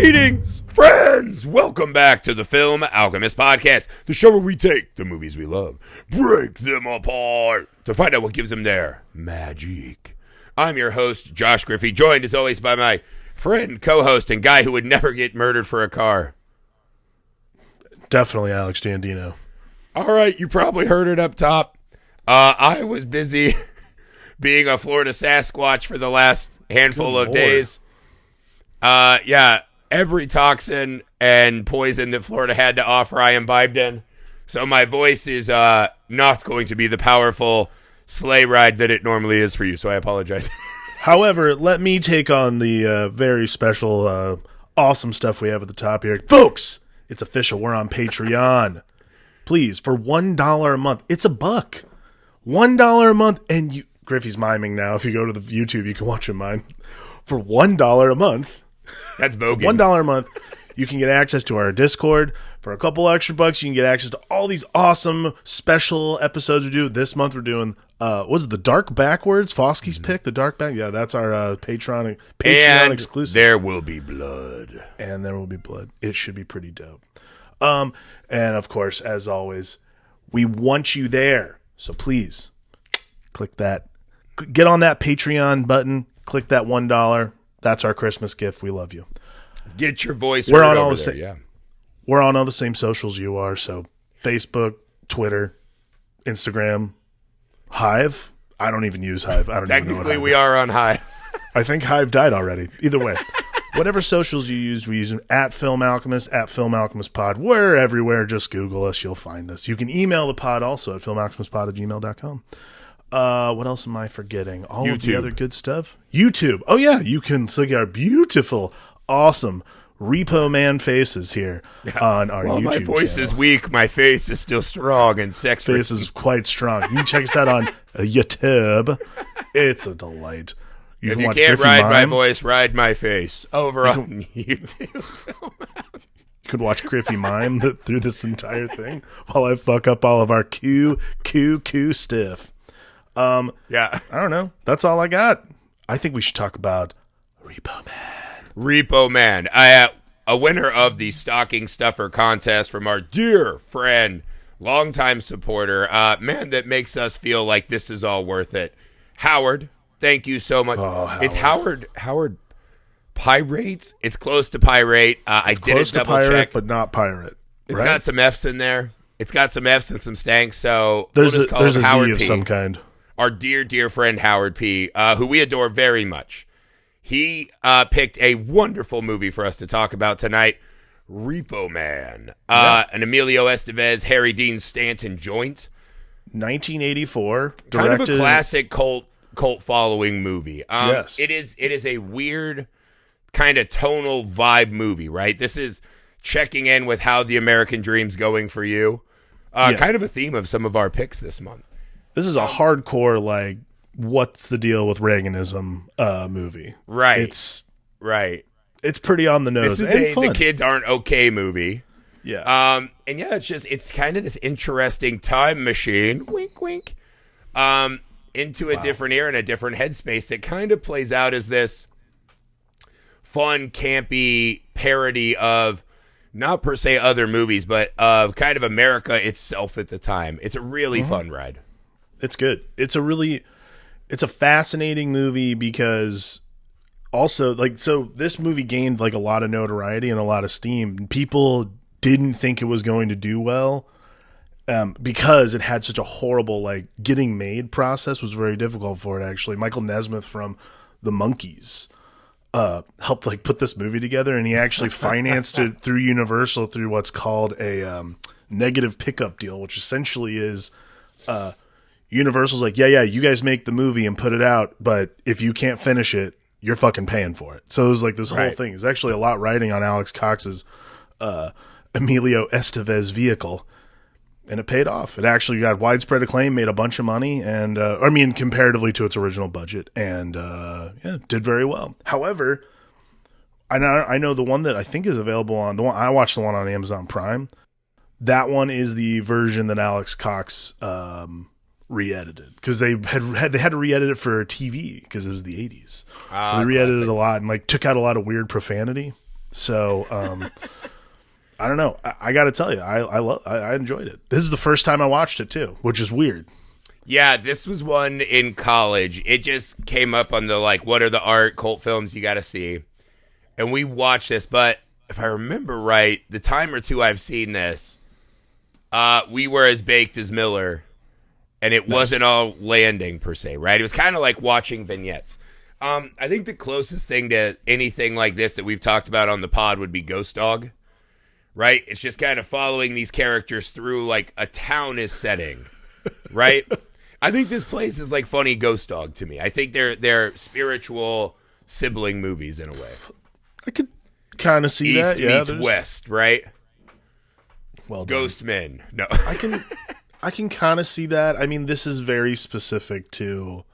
Greetings, friends! Welcome back to the Film Alchemist podcast, the show where we take the movies we love, break them apart, to find out what gives them their magic. I'm your host, Josh Griffey, joined as always by my friend, co-host, and guy who would never get murdered for a car. Definitely Alex Dandino. All right, you probably heard it up top. I was busy being a Florida Sasquatch for the last handful of days. Every toxin and poison that Florida had to offer, I imbibed in. So my voice is not going to be the powerful sleigh ride that it normally is for you, so I apologize. However, let me take on the very special, awesome stuff we have at the top here. Folks, it's official. We're on Patreon. Please, for $1 a month. It's $1. $1 a month. And you, Griffey's miming now. If you go to the YouTube, you can watch him mime. For $1 a month. That's bogus. $1 a month, you can get access to our Discord. For a couple extra bucks, you can get access to all these awesome special episodes we do. This month we're doing, what's it, the Dark Backwards? Fosky's pick, the Dark Back? Yeah, that's our Patreon exclusive. There will be blood. And there will be blood. It should be pretty dope. And of course, as always, we want you there. So please, click that. Get on that Patreon button. Click that $1. That's our Christmas gift. We love you. Get your voice we're heard on all over the there, We're on all the same socials you are. So Facebook, Twitter, Instagram, Hive. I don't even use Hive. I don't even know what Technically, we are on Hive. I think Hive died already. Either way, whatever socials you use, we use them at Film Alchemist, at Film Alchemist Pod. We're everywhere. Just Google us. You'll find us. You can email the pod also at filmalchemistpod@gmail.com. What else am I forgetting? All YouTube. Of the other good stuff. YouTube. Oh yeah, you can look at our beautiful, awesome Repo Man faces here on our YouTube my voice channel. is weak. My face is still strong and sexy. Face is quite strong. You can check us out on YouTube. It's a delight. If can you watch can't Griffey ride my mime. voice, ride my face. Over on YouTube. You could watch Griffey mime through this entire thing while I fuck up all of our Q stiff. Yeah. I don't know. That's all I got. I think we should talk about Repo Man. Repo Man. A winner of the stocking stuffer contest from our dear friend, longtime supporter, man that makes us feel like this is all worth it. Howard, thank you so much. Oh, Howard. It's Howard Pirates. It's close to pirate. I did Close to double pirate, check. but not pirate. It's right? got some F's in there. It's got some F's and some stanks. So There's we'll just call there's him a Howard Z of P. some kind. Our dear friend Howard P., who we adore very much. He picked a wonderful movie for us to talk about tonight, Repo Man, an Emilio Estevez, Harry Dean Stanton joint. 1984. Kind Directed, of a classic cult following movie. Yes. It is a weird kind of tonal vibe movie, right? This is checking in with how the American dream's going for you. Kind of a theme of some of our picks this month. This is a hardcore, like, what's the deal with Reaganism movie. Right. It's It's pretty on the nose. This and is fun. the kids aren't okay movie. Yeah. And yeah, it's kind of this interesting time machine, wink, wink, into a different era and a different headspace that kind of plays out as this fun, campy parody of not per se other movies, but of kind of America itself at the time. It's a really fun ride. It's good. It's a fascinating movie because also, like, so this movie gained like a lot of notoriety and a lot of steam. People didn't think it was going to do well because it had such a horrible, like, getting made process was very difficult for it, actually. Michael Nesmith from The Monkees helped, like, put this movie together, and he actually financed it through Universal through what's called a negative pickup deal, which essentially is Universal's like, yeah, you guys make the movie and put it out, but if you can't finish it, you're fucking paying for it. So it was like this whole thing. It's actually a lot riding on Alex Cox's Emilio Estevez vehicle, and it paid off. It actually got widespread acclaim, made a bunch of money, and comparatively to its original budget, and did very well. However, I know the one that I think is available on the one I watched, the one on Amazon Prime. That one is the version that Alex Cox re-edited, because they had to re-edit it for TV because it was the 80s. So they re-edited it a lot and like took out a lot of weird profanity. So I don't know. I got to tell you, I enjoyed it. This is the first time I watched it too, which is weird. Yeah, this was one in college. It just came up on the like, what are the art cult films you got to see? And we watched this, but if I remember right, the time or two I've seen this, we were as baked as Miller, and it wasn't all landing per se, right? It was kind of like watching vignettes. I think the closest thing to anything like this that we've talked about on the pod would be Ghost Dog, right? It's just kind of following these characters through like a town is setting, right? I think this place is like funny Ghost Dog to me. I think they're spiritual sibling movies in a way. I could kind of see East that. Yeah, meets West, right? Well, Ghost Men. No, I can kind of see that. I mean, this is very specific to.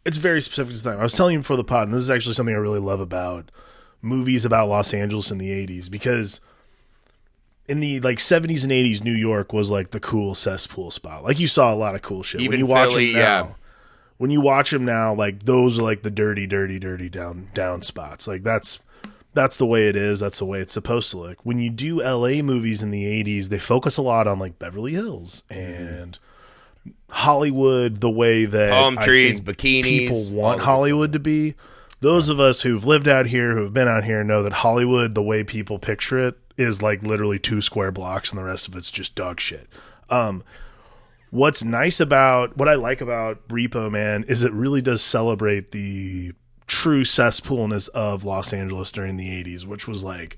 It's very specific to time. I was telling you before the pod, and this is actually something I really love about movies about Los Angeles in the 80s, because in the like 70s and 80s, New York was like the cool cesspool spot. Like you saw a lot of cool shit. Even when you watch Philly, them now, yeah. When you watch them now, like those are like the dirty down spots. Like that's the way it is. That's the way it's supposed to look. When you do LA movies in the 80s, they focus a lot on like Beverly Hills and Hollywood, the way that palm trees, I think bikinis, people want Hollywood to be. Those of us who've lived out here, who've been out here, know that Hollywood, the way people picture it, is like literally 2 square blocks, and the rest of it's just dog shit. What I like about Repo Man is it really does celebrate the true cesspoolness of Los Angeles during the 80s, which was like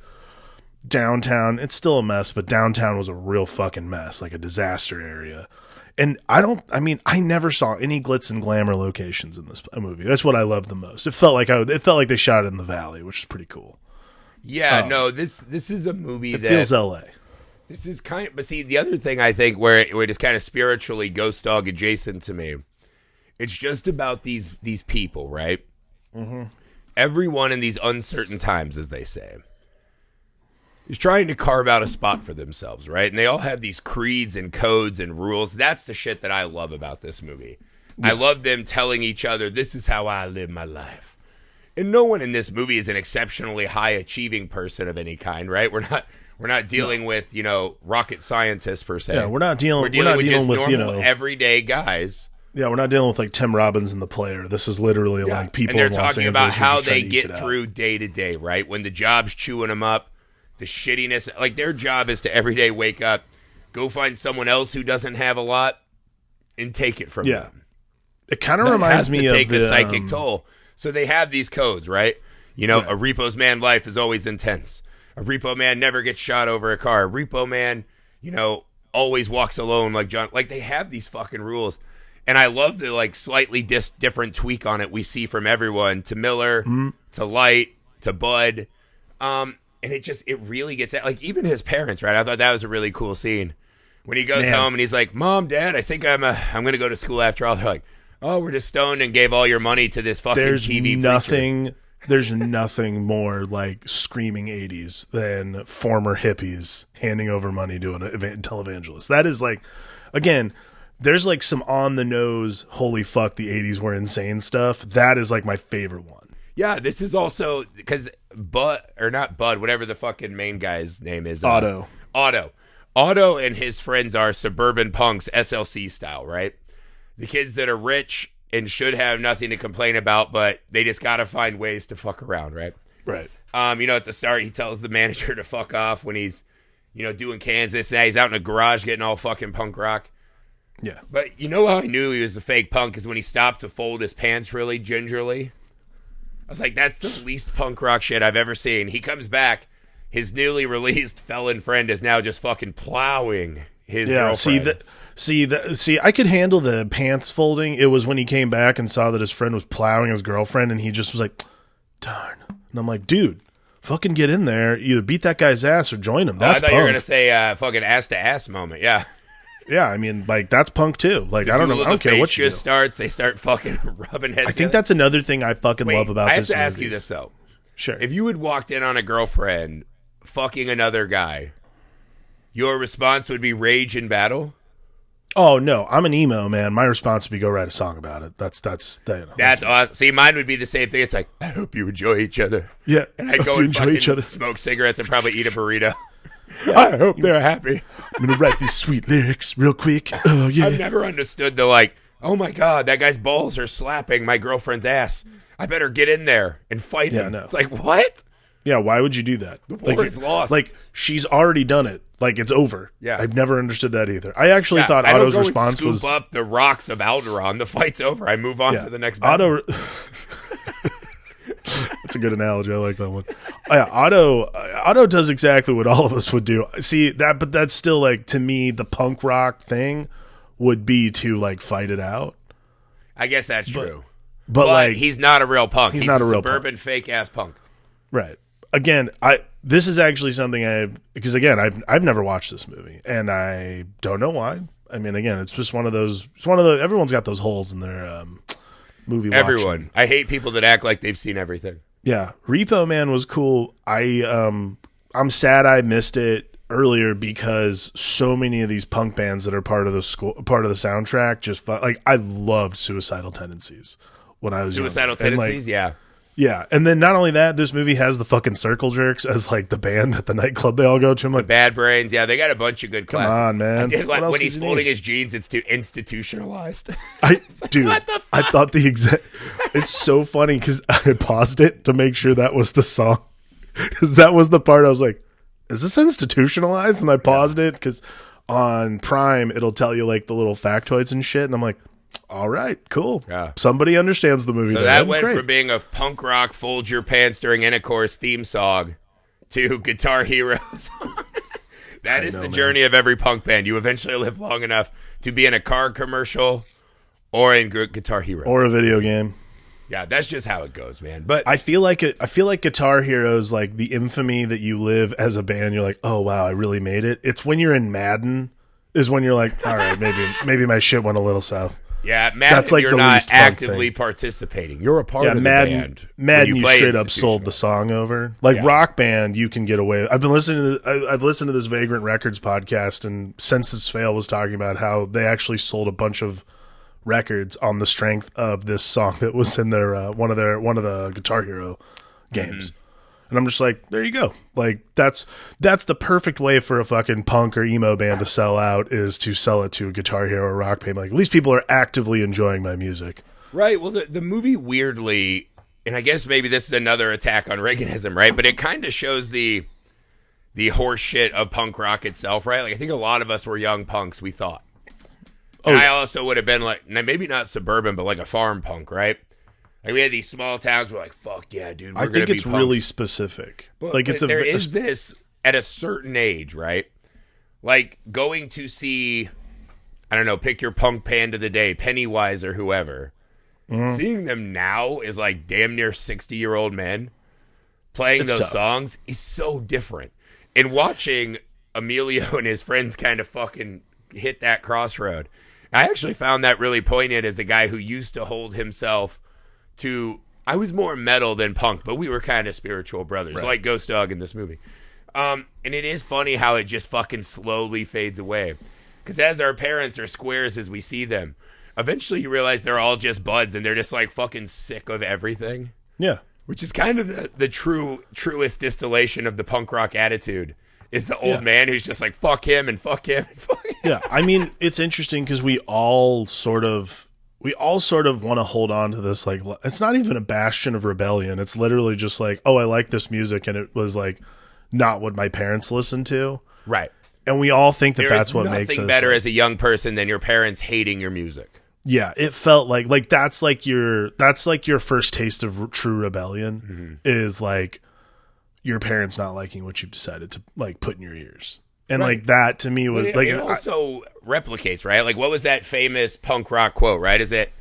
downtown. It's still a mess, but downtown was a real fucking mess, like a disaster area. And I never saw any glitz and glamour locations in this movie. That's what I loved the most. It felt like they shot it in the valley, which is pretty cool. Yeah, no, this is a movie that feels LA. This is but see, the other thing I think where it is kind of spiritually Ghost Dog adjacent to me, it's just about these people, right? Mm-hmm. Everyone in these uncertain times, as they say, is trying to carve out a spot for themselves, right? And they all have these creeds and codes and rules. That's the shit that I love about this movie. Yeah. I love them telling each other, this is how I live my life. And no one in this movie is an exceptionally high achieving person of any kind, right? We're not dealing with, rocket scientists per se. Yeah, we're not dealing with just with normal, everyday guys. Yeah, we're not dealing with like Tim Robbins and The Player. This is literally like people in Los Angeles. And they're talking about how they get through day to day, right? When the job's chewing them up, the shittiness, like their job is to every day wake up, go find someone else who doesn't have a lot, and take it from them. It kind of reminds me of take the psychic toll. So they have these codes, right? A Repo's Man life is always intense. A Repo Man never gets shot over a car. A Repo Man, always walks alone like John. Like they have these fucking rules. And I love the like slightly different tweak on it we see from everyone, to Miller, to Light, to Bud. And it really gets at, like, even his parents, right? I thought that was a really cool scene. When he goes home and he's like, Mom, Dad, I think I'm going to go to school after all. They're like, oh, we're just stoned and gave all your money to this fucking TV preacher. There's nothing more like screaming 80s than former hippies handing over money to a televangelist. That is like, again, there's like some on the nose, holy fuck, the 80s were insane stuff. That is like my favorite one. Yeah, this is also because not Bud, whatever the fucking main guy's name is. Otto and his friends are suburban punks, SLC style, right? The kids that are rich and should have nothing to complain about, but they just got to find ways to fuck around, right? Right. At the start, he tells the manager to fuck off when he's, doing Kansas. Now he's out in a garage getting all fucking punk rock. Yeah. But how I knew he was a fake punk is when he stopped to fold his pants really gingerly. I was like, that's the least punk rock shit I've ever seen. He comes back. His newly released felon friend is now just fucking plowing his girlfriend. See, I could handle the pants folding. It was when he came back and saw that his friend was plowing his girlfriend, and he just was like, darn. And I'm like, dude, fucking get in there. Either beat that guy's ass or join him. That's I thought you were going to say fucking ass-to-ass moment. Yeah. Yeah, I mean, like, that's punk too. Like, I don't care what you do. Starts, they start fucking rubbing heads. I think that's another thing I fucking love about this movie. I have to ask you this, though. Sure. If you had walked in on a girlfriend fucking another guy, your response would be rage and battle? Oh no, I'm an emo man. My response would be go write a song about it. That's That's awesome. See, mine would be the same thing. It's like, I hope you enjoy each other. Yeah, and I go and enjoy each other, smoke cigarettes, and probably eat a burrito. Yeah. I hope they're happy. I'm gonna write these sweet lyrics real quick. Oh yeah. I've never understood the like, oh my god, that guy's balls are slapping my girlfriend's ass. I better get in there and fight him. No. It's like, what? Yeah, why would you do that? The war is lost. Like, she's already done it. Like, it's over. Yeah. I've never understood that either. I actually thought Otto's response was... scoop up the rocks of Alderaan. The fight's over. I move on to the next battle. That's a good analogy. I like that one. Yeah, Otto does exactly what all of us would do. See, but that's still, like, to me, the punk rock thing would be to, like, fight it out. I guess that's true. But like, he's not a real punk. He's not a real suburban fake-ass punk. Right. Again, this is actually something because again, I've never watched this movie, and I don't know why. I mean, again, it's just one of those. It's one of the. Everyone's got those holes in their movie. Everyone. I hate people that act like they've seen everything. Yeah, Repo Man was cool. I'm sad I missed it earlier because so many of these punk bands that are part of the soundtrack just like I loved Suicidal Tendencies when I was Suicidal Tendencies, yeah. Yeah, and then not only that, this movie has the fucking Circle Jerks as like the band at the nightclub they all go to. I'm like, Bad Brains, yeah, they got a bunch of good classes. Come on, man. I did like when he's folding his jeans, it's too institutionalized. Dude, what the fuck? I thought it's so funny because I paused it to make sure that was the song. Because that was the part I was like, is this institutionalized? And I paused it because on Prime, it'll tell you like the little factoids and shit. And I'm like, all right, cool. Yeah. Somebody understands the movie. So that went from being a punk rock fold your pants during intercourse theme song to Guitar Heroes. That is the journey of every punk band. You eventually live long enough to be in a car commercial or in Guitar Hero. Or a video game. Yeah, that's just how it goes, man. But I feel like Guitar Heroes, like the infamy that you live as a band, you're like, oh wow, I really made it. It's when you're in Madden is when you're like, all right, maybe my shit went a little south. Yeah, Madden, that's like you're not actively participating. You're a part of the band. Madden, you straight up sold the song over. Like Rock Band, you can get away. I've listened to this Vagrant Records podcast, and Census Fail was talking about how they actually sold a bunch of records on the strength of this song that was in their one of the Guitar Hero games. Mm-hmm. And I'm just like, there you go. Like that's the perfect way for a fucking punk or emo band to sell out, is to sell it to a Guitar Hero or Rock Band. Like, at least people are actively enjoying my music. Right. Well, the movie weirdly, and I guess maybe this is another attack on Reaganism, right? But it kind of shows the horse shit of punk rock itself, right? Like, I think a lot of us were young punks, we thought. And I also would have been like, maybe not suburban, but like a farm punk, right? Like, we had these small towns. We're like, "Fuck yeah, dude!" I think it's really specific. But there is this at a certain age, right? Like going to see, I don't know, pick your punk band of the day, Pennywise or whoever. Mm-hmm. Seeing them now is like damn near 60-year-old men playing those songs is so different. And watching Emilio and his friends kind of fucking hit that crossroad, I actually found that really poignant as a guy who used to hold himself to, I was more metal than punk, but we were kind of spiritual brothers, like Ghost Dog in this movie. And it is funny how it just fucking slowly fades away. Because as our parents are squares as we see them, eventually you realize they're all just buds and they're just like fucking sick of everything. Yeah. Which is kind of the truest distillation of the punk rock attitude, is the old man who's just like, fuck him and fuck him and fuck him. Yeah, I mean, it's interesting because we all sort of want to hold on to this, like, it's not even a bastion of rebellion. It's literally just like, oh, I like this music, and it was like not what my parents listened to. Right. And we all think that's what makes us nothing better as a young person than your parents hating your music. Yeah, it felt like that's like your first taste of true rebellion, is like your parents not liking what you've decided to like put in your ears. And like that to me was like, it also replicates, right? Like, what was that famous punk rock quote, right? Is it,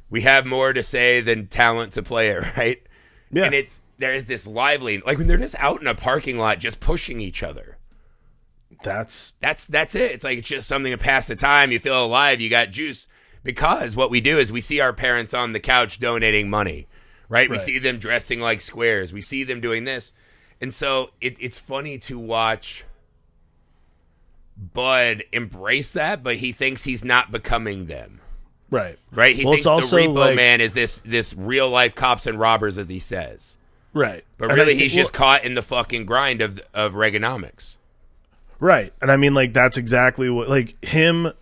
we have more to say than talent to play it, right? Yeah. And there is this lively, like when they're just out in a parking lot just pushing each other. That's it. It's like, it's just something to pass the time. You feel alive. You got juice. Because what we do is we see our parents on the couch donating money, right? We see them dressing like squares. We see them doing this. And so it's funny to watch Bud embrace that, but he thinks he's not becoming them. Right. Right? He Well, thinks it's also the Repo like- Man is this real life cops and robbers, as he says. Right. But And really, I think- he's just caught in the fucking grind of Reaganomics. Right. And I mean, like, that's exactly what, like, him.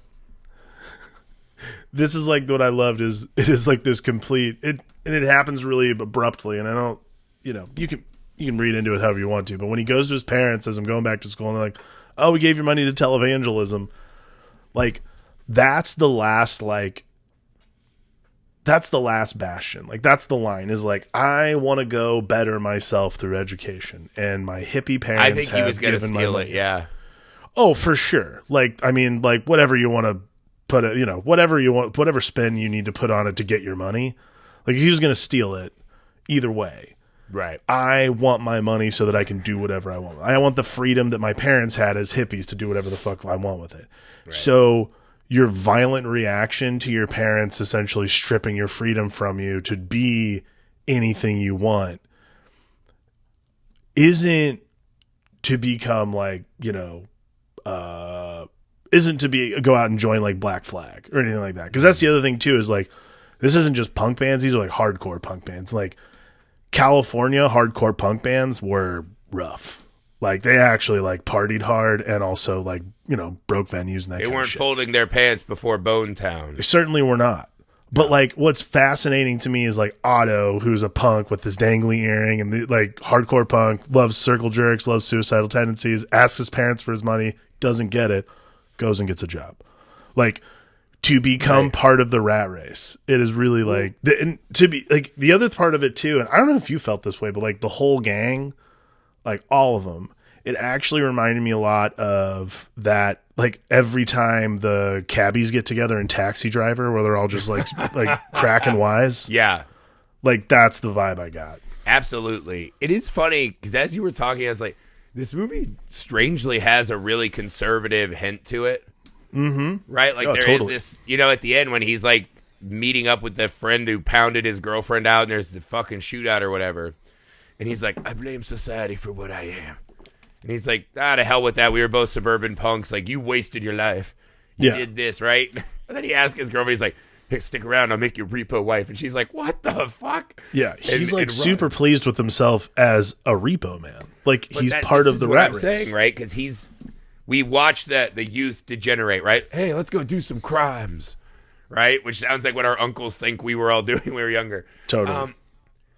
This is like what I loved is it is like this complete, and it happens really abruptly. And I don't, you can read into it however you want to. But when he goes to his parents, says, I'm going back to school, and they're like, oh, we gave your money to televangelism. Like, that's the last, that's the last bastion. Like, that's the line is like, I want to go better myself through education. And my hippie parents I think he was going to given my steal money. it, yeah. Oh, for sure. Like, I mean, like, whatever you want to put it, whatever you want, whatever spin you need to put on it to get your money. Like, if he was going to steal it, either way. Right. I want my money so that I can do whatever I want. I want the freedom that my parents had as hippies to do whatever the fuck I want with it. Right. So your violent reaction to your parents essentially stripping your freedom from you to be anything you want isn't to become like, isn't to go out and join like Black Flag or anything like that. Because that's the other thing too is like, this isn't just punk bands. These are like hardcore punk bands. Like California hardcore punk bands were rough. Like they actually like partied hard and also like, broke venues and that They kind weren't of shit. folding their pants before Bone Town. They certainly were not. But like what's fascinating to me is like Otto, who's a punk with this dangly earring and like hardcore punk, loves circle jerks, loves suicidal tendencies, asks his parents for his money, doesn't get it, goes and gets a job. Like to become part of the rat race. It is really like and to be like the other part of it too. And I don't know if you felt this way, but like the whole gang, like all of them, it actually reminded me a lot of that. Like every time the cabbies get together in Taxi Driver, where they're all just like cracking wise. Yeah. Like that's the vibe I got. Absolutely. It is funny because as you were talking, I was like, this movie strangely has a really conservative hint to it. Mm-hmm. Right? Like there is this, at the end when he's like meeting up with the friend who pounded his girlfriend out and there's the fucking shootout or whatever. And he's like, I blame society for what I am. And he's like, to hell with that. We were both suburban punks. Like, you wasted your life. You did this, right? And then he asks his girlfriend, he's like, hey, stick around. I'll make you repo wife. And she's like, what the fuck? Yeah, he's like super pleased with himself as a repo man. Like, but he's part of the rat race. Saying, right? Because we watch the youth degenerate, right? Hey, let's go do some crimes, right? Which sounds like what our uncles think we were all doing when we were younger. Totally.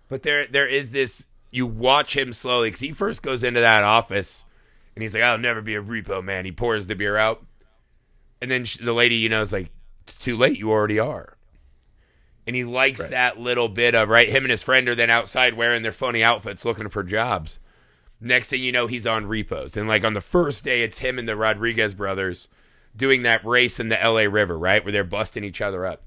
But there is this... You watch him slowly because he first goes into that office and he's like, I'll never be a repo man. He pours the beer out. And then the lady, is like, it's too late. You already are. And he likes that little bit of, right? Him and his friend are then outside wearing their funny outfits looking for jobs. Next thing you know, he's on repos. And like on the first day, it's him and the Rodriguez brothers doing that race in the LA River, right? Where they're busting each other up.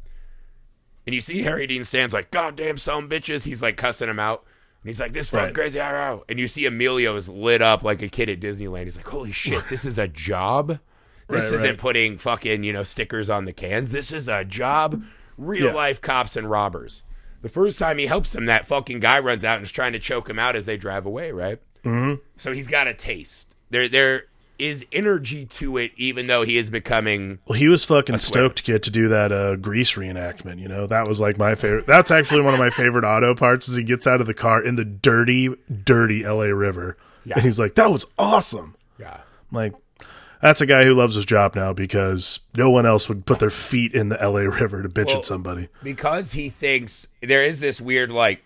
And you see Harry Dean Stan's like, goddamn some bitches. He's like cussing him out. And he's like, this fucking crazy. And you see Emilio is lit up like a kid at Disneyland. He's like, holy shit, this is a job? This isn't putting fucking, stickers on the cans. This is a job. Real life cops and robbers. The first time he helps him, that fucking guy runs out and is trying to choke him out as they drive away, right? Mm-hmm. So he's got a taste. There is energy to it, even though he is becoming... Well, he was fucking stoked to get to do that Grease reenactment, That was like my favorite. That's actually one of my favorite Otto parts is he gets out of the car in the dirty, dirty LA River. Yeah. And he's like, that was awesome. Yeah. I'm like, that's a guy who loves his job now because no one else would put their feet in the LA River to bitch at somebody. Because he thinks... There is this weird, like...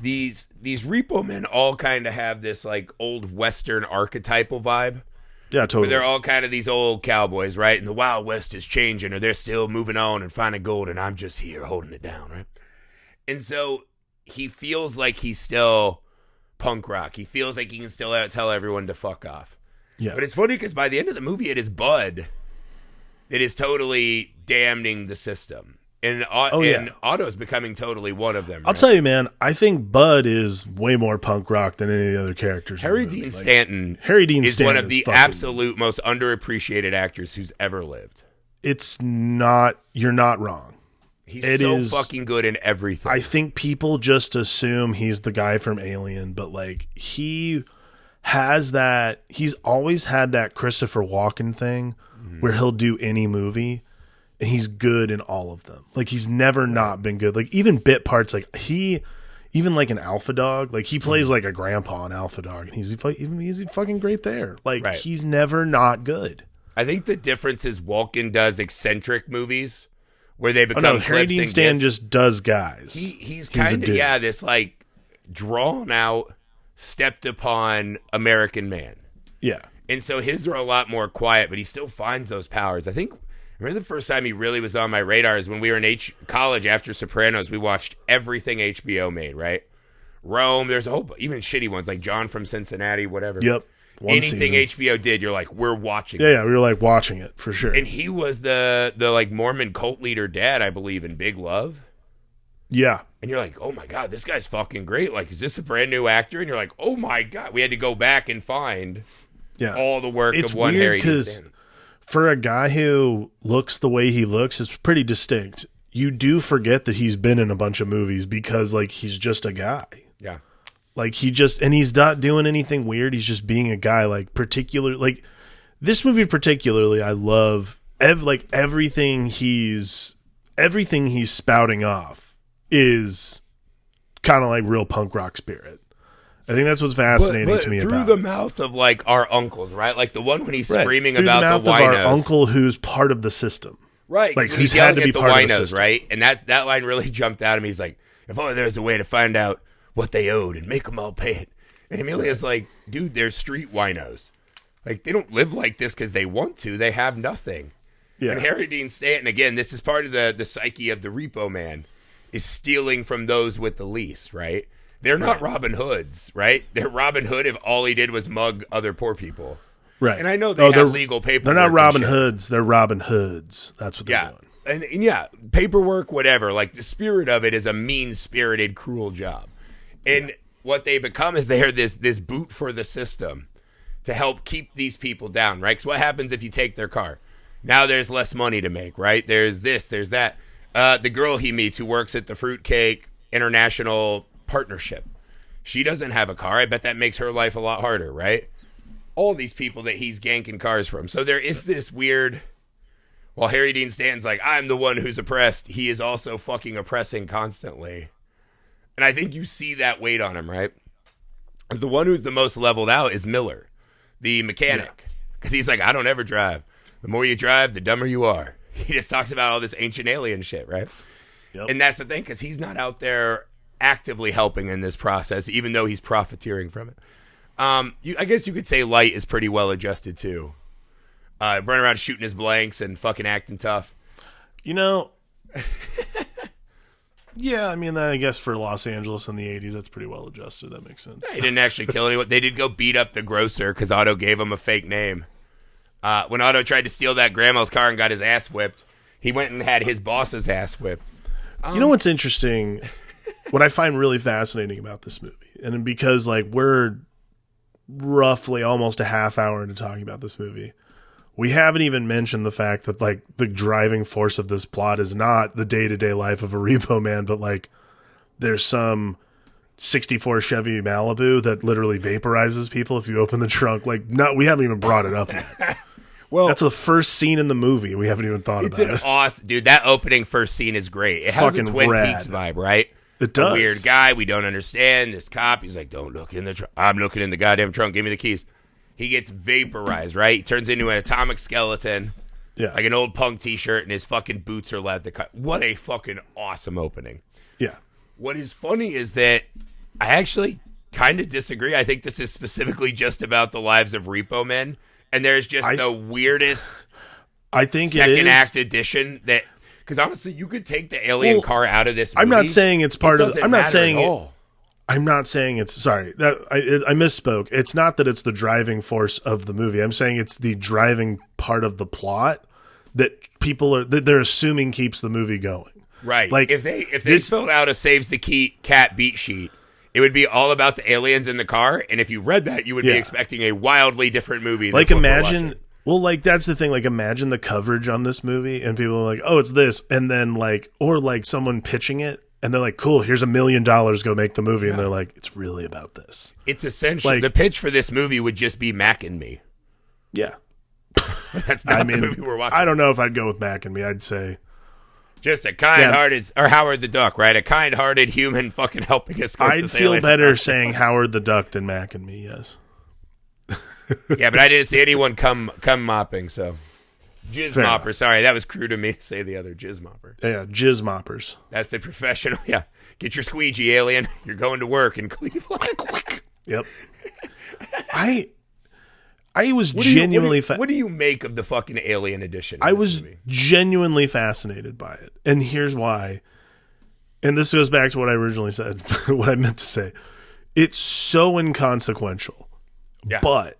These repo men all kind of have this, like, old Western archetypal vibe. Yeah, totally. Where they're all kind of these old cowboys, right? And the Wild West is changing, or they're still moving on and finding gold, and I'm just here holding it down, right? And so he feels like he's still punk rock. He feels like he can still tell everyone to fuck off. Yeah. But it's funny because by the end of the movie, it is Bud that is totally damning the system. And Otto's becoming totally one of them. I'll tell you, man, I think Bud is way more punk rock than any of the other characters. Harry Dean Stanton is one of the absolute most underappreciated actors who's ever lived. It's not, you're not wrong. He's fucking good in everything. I think people just assume he's the guy from Alien, but like he he's always had that Christopher Walken thing where he'll do any movie and he's good in all of them. Like he's never not been good. Like even bit parts, like even like an Alpha Dog, like he plays like a grandpa in Alpha Dog and he's fucking great there. Like he's never not good. I think the difference is Walken does eccentric movies where they become Harry Dean Stanton just does guys. He's kind of this like drawn out, stepped upon American man. Yeah. And so his are a lot more quiet, but he still finds those powers. I remember the first time he really was on my radar is when we were in college after Sopranos. We watched everything HBO made, right? Rome, there's a whole, even shitty ones like John from Cincinnati, whatever. Yep. Anything HBO did, you're like, we're watching this. Yeah, we were like watching it for sure. And he was the like Mormon cult leader dad, I believe, in Big Love. Yeah. And you're like, oh my God, this guy's fucking great. Like, is this a brand new actor? And you're like, oh my God. We had to go back and find all the work of one Harry Dean Stanton. For a guy who looks the way he looks, it's pretty distinct. You do forget that he's been in a bunch of movies because like he's just a guy. Yeah. Like and he's not doing anything weird. He's just being a guy. Like like this movie particularly, I love everything he's spouting off is kind of like real punk rock spirit. I think that's what's fascinating to me about through the mouth of like our uncles, right? Like the one when he's screaming through about the mouth of our uncle who's part of the system. Right. Like he's had to be part of the system. Right? And that line really jumped out at me. He's like, if only there was a way to find out what they owed and make them all pay it. And Emilia's like, dude, they're street winos. Like, they don't live like this because they want to. They have nothing. Yeah. And Harry Dean Stanton, again, this is part of the psyche of the Repo Man, is stealing from those with the least, right? They're not Robin Hoods, right? They're Robin Hood if all he did was mug other poor people. Right. And I know they have legal paperwork. They're not Robin Hoods. They're Robin Hoods. That's what they're doing. And paperwork, whatever. Like, the spirit of it is a mean-spirited, cruel job. And what they become is they're this boot for the system to help keep these people down, right? Because what happens if you take their car? Now there's less money to make, right? There's this, there's that. The girl he meets who works at the Fruitcake International Partnership, she doesn't have a car. I bet that makes her life a lot harder, right? All these people that he's ganking cars from. So there is this weird... While Harry Dean Stanton's like, I'm the one who's oppressed, he is also fucking oppressing constantly. And I think you see that weight on him, right? The one who's the most leveled out is Miller, the mechanic. Because he's like, I don't ever drive. The more you drive, the dumber you are. He just talks about all this ancient alien shit, right? Yep. And that's the thing, because he's not out there actively helping in this process, even though he's profiteering from it. I guess you could say Light is pretty well adjusted, too. Running around shooting his blanks and fucking acting tough. You know... Yeah, I mean, I guess for Los Angeles in the 80s, that's pretty well adjusted. That makes sense. Yeah, he didn't actually kill anyone. They did go beat up the grocer because Otto gave him a fake name. When Otto tried to steal that grandma's car and got his ass whipped, he went and had his boss's ass whipped. You know what's interesting? What I find really fascinating about this movie, and because like we're roughly almost a half hour into talking about this movie, we haven't even mentioned the fact that like the driving force of this plot is not the day-to-day life of a Repo Man, but like there's some 64 Chevy Malibu that literally vaporizes people if you open the trunk. Like, we haven't even brought it up yet. Well, that's the first scene in the movie. We haven't even thought about it. It's an awesome, dude. That opening first scene is great. It has a Twin Peaks vibe, right? It does. A weird guy we don't understand. This cop, he's like, "Don't look in the trunk." I'm looking in the goddamn trunk. Give me the keys. He gets vaporized, right? He turns into an atomic skeleton. Yeah. Like an old punk t-shirt, and his fucking boots are leather cut. What a fucking awesome opening. Yeah. What is funny is that I actually kind of disagree. I think this is specifically just about the lives of Repo Men, and there's just the weirdest second act addition that... Because honestly, you could take the alien car out of this movie. I'm not saying it's part of... I'm not saying at all. I'm not saying it's... Sorry, I misspoke. It's not that it's the driving force of the movie. I'm saying it's the driving part of the plot that they're assuming keeps the movie going. Right. Like if they filled out a saves the cat beat sheet, it would be all about the aliens in the car. And if you read that, you would be expecting a wildly different movie. Like imagine... Well, like that's the thing. Like, imagine the coverage on this movie, and people are like, "Oh, it's this," and then like, or like someone pitching it, And they're like, cool, here's $1 million, go make the movie. And they're like, it's really about this. It's essential. Like, the pitch for this movie would just be Mac and Me. Yeah. That's not the movie we're watching. I don't know if I'd go with Mac and Me. I'd say just a kind-hearted, or Howard the Duck, right? A kind-hearted human fucking helping us. I'd feel better saying Howard the Duck than Mac and Me, yes. Yeah, but I didn't see anyone come mopping, so. Jizz Fair mopper. enough. Sorry, that was crude of me to say the other jizz mopper. Yeah, jizz moppers. That's the professional. Yeah. Get your squeegee, alien. You're going to work in Cleveland. Yep. I was genuinely... What do you make of the fucking Alien edition? I was genuinely fascinated by it. And here's why. And this goes back to what I originally said, what I meant to say. It's so inconsequential. Yeah. But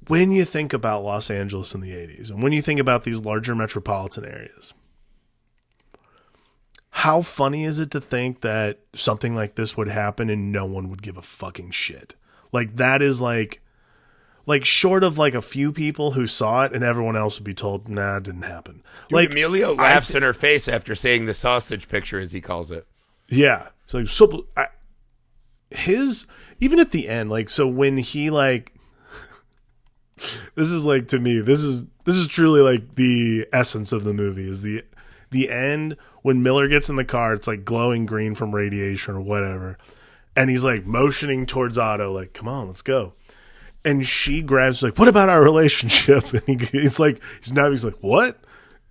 when you think about Los Angeles in the 80s, and when you think about these larger metropolitan areas, how funny is it to think that something like this would happen and no one would give a fucking shit? Like, that is like short of like a few people who saw it and everyone else would be told, nah, it didn't happen. Dude, like Emilio laughs in her face after saying the sausage picture, as he calls it. Yeah. It's like, even at the end, like, so when he like, this is like, to me, this is truly like the essence of the movie is the end when Miller gets in the car, it's like glowing green from radiation or whatever. And he's like motioning towards Otto, like, come on, let's go. And she grabs, like, what about our relationship? And he's like, what?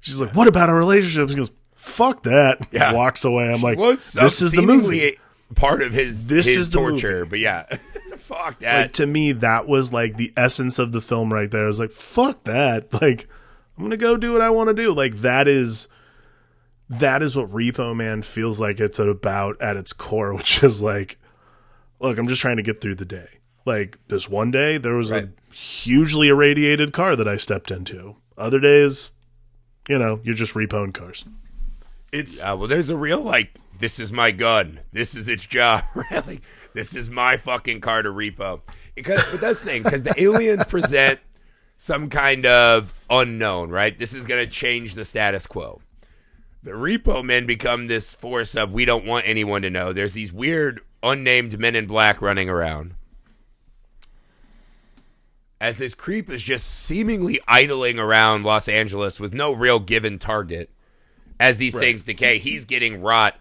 She's like, what about our relationship? He goes, fuck that. Yeah. Walks away. I'm like, this is the movie. Part of his torture, movie. But yeah, fuck that. Like, to me, that was like the essence of the film right there. I was like, fuck that. Like, I'm gonna go do what I want to do. Like, that is what Repo Man feels like it's about at its core, which is like, look, I'm just trying to get through the day. Like, this one day, there was a hugely irradiated car that I stepped into. Other days, you're just repoing cars. Well, there's a real, like, this is my gun. This is its job. Really, this is my fucking car to repo. But that's the thing, because the aliens present some kind of unknown, right? This is going to change the status quo. The Repo Men become this force of, we don't want anyone to know. There's these weird, unnamed men in black running around. As this creep is just seemingly idling around Los Angeles with no real given target, as these things decay, he's getting rot,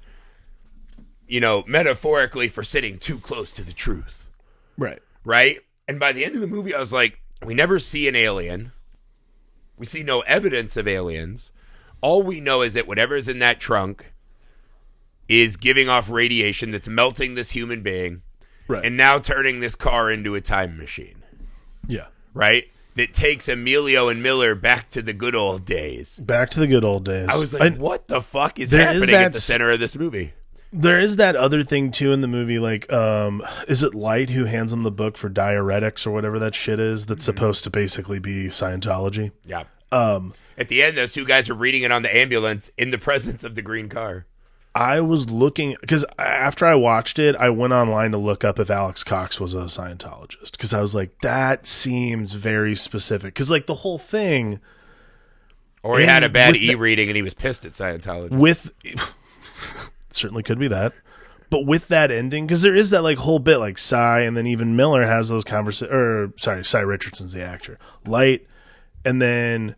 metaphorically for sitting too close to the truth. Right? And by the end of the movie, I was like, we never see an alien. We see no evidence of aliens. All we know is that whatever's in that trunk is giving off radiation that's melting this human being and now turning this car into a time machine. Yeah. Right? That takes Emilio and Miller back to the good old days. Back to the good old days. I was like, what the fuck is happening at the center of this movie? There is that other thing, too, in the movie. Like, is it Light who hands him the book for diuretics or whatever that shit is that's supposed to basically be Scientology? Yeah. At the end, those two guys are reading it on the ambulance in the presence of the green car. I was looking, because after I watched it, I went online to look up if Alex Cox was a Scientologist, because I was like, that seems very specific. Because, like, the whole thing... Or he had a bad e-reading and he was pissed at Scientology. Certainly could be that. But with that ending, because there is that, like, whole bit, like, Cy, and then even Miller has those Cy Richardson's the actor. Light, and then...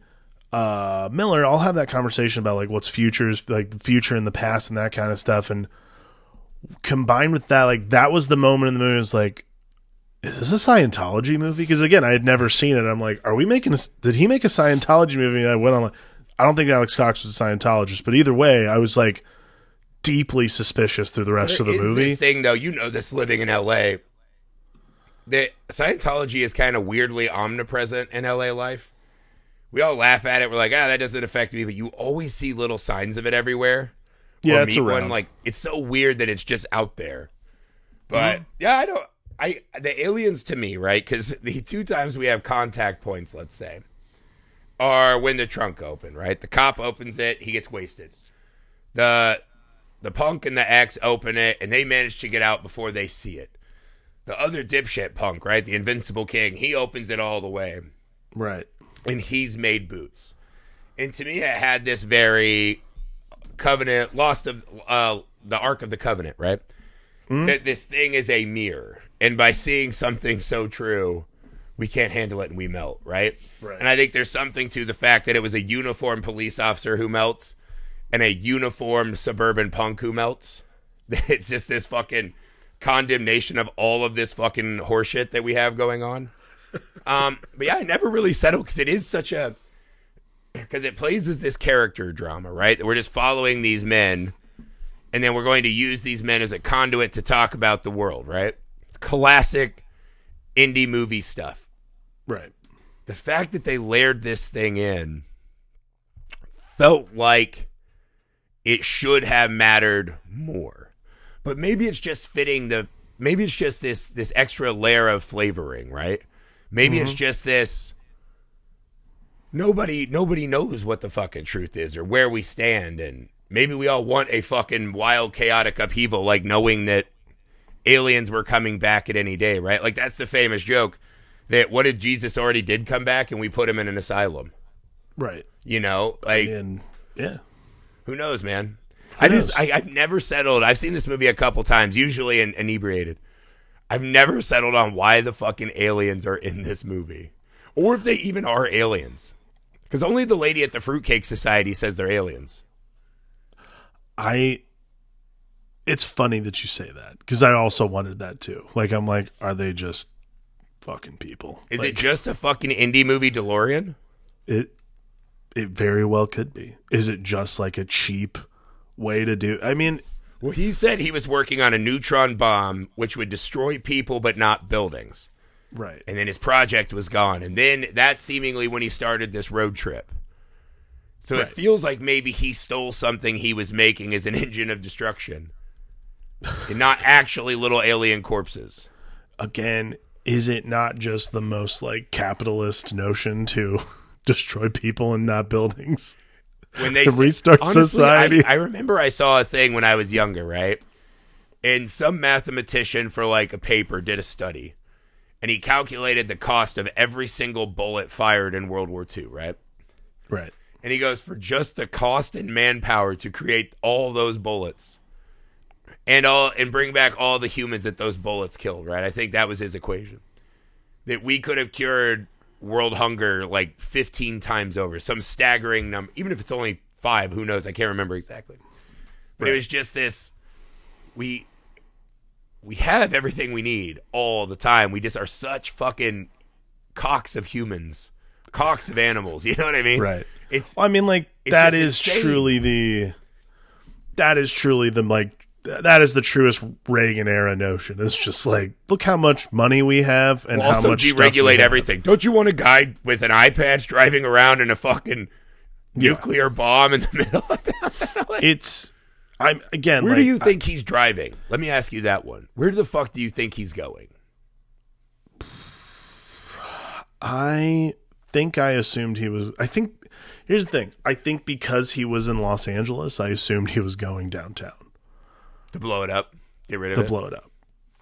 Miller, I'll have that conversation about like what's futures, like the future and the past and that kind of stuff. And combined with that, like that was the moment in the movie. I was like, is this a Scientology movie? Because again, I had never seen it. I'm like, did he make a Scientology movie? And I went on like, I don't think Alex Cox was a Scientologist, but either way, I was like deeply suspicious through the rest of the movie. This thing though, this living in LA, that Scientology is kind of weirdly omnipresent in LA life. We all laugh at it. We're like, that doesn't affect me. But you always see little signs of it everywhere. Yeah, it's around. Like, it's so weird that it's just out there. But, the aliens to me, right? Because the two times we have contact points, let's say, are when the trunk open, right? The cop opens it. He gets wasted. The punk and the ex open it, and they manage to get out before they see it. The other dipshit punk, right? The Invincible King, he opens it all the way. Right. And he's made boots. And to me, it had this very Covenant, lost of the Ark of the Covenant, right? That this thing is a mirror, and by seeing something so true, we can't handle it and we melt, right? And I think there's something to the fact that it was a uniformed police officer who melts and a uniformed suburban punk who melts. It's just this fucking condemnation of all of this fucking horseshit that we have going on. But yeah, I never really settled because it is such a... Because it plays as this character drama, right? We're just following these men, and then we're going to use these men as a conduit to talk about the world, right? Classic indie movie stuff. Right. The fact that they layered this thing in felt like it should have mattered more. But maybe it's just fitting maybe it's just this extra layer of flavoring, right? Maybe it's just this nobody knows what the fucking truth is or where we stand, and maybe we all want a fucking wild, chaotic upheaval, like knowing that aliens were coming back at any day, right? Like that's the famous joke that what if Jesus already did come back and we put him in an asylum? Right. You know, like yeah. Who knows, man? knows? I've never settled. I've seen this movie a couple times, usually inebriated. I've never settled on why the fucking aliens are in this movie, or if they even are aliens. Because only the lady at the Fruitcake Society says they're aliens. It's funny that you say that, because I also wondered that too. Like, I'm like, are they just fucking people? Is like, it just a fucking indie movie DeLorean? It very well could be. Is it just like a cheap way to do? I mean, well, he said he was working on a neutron bomb which would destroy people but not buildings. Right. And then his project was gone. And then that's seemingly when he started this road trip. So it feels like maybe he stole something he was making as an engine of destruction. And not actually little alien corpses. Again, is it not just the most like capitalist notion to destroy people and not buildings? When they restart society. I remember I saw a thing when I was younger, right? And some mathematician for like a paper did a study. And he calculated the cost of every single bullet fired in World War II, right? Right. And he goes, for just the cost and manpower to create all those bullets and bring back all the humans that those bullets killed, right? I think that was his equation. That we could have cured world hunger like 15 times over. Some staggering number. Even if it's only 5, who knows? I can't remember exactly. But it was just this, we have everything we need all the time. We just are such fucking cocks of humans. Cocks of animals. You know what I mean? Right. I mean, like, that is truly the truest Reagan era notion. It's just like, look how much money we have and how much stuff deregulate everything. Don't you want a guy with an eye patch driving around in a fucking nuclear bomb in the middle of town? Where do you think he's driving? Let me ask you that one. Where the fuck do you think he's going? I think I assumed he was. Here's the thing. I think because he was in Los Angeles, I assumed he was going downtown. To blow it up? Get rid of it? To blow it up.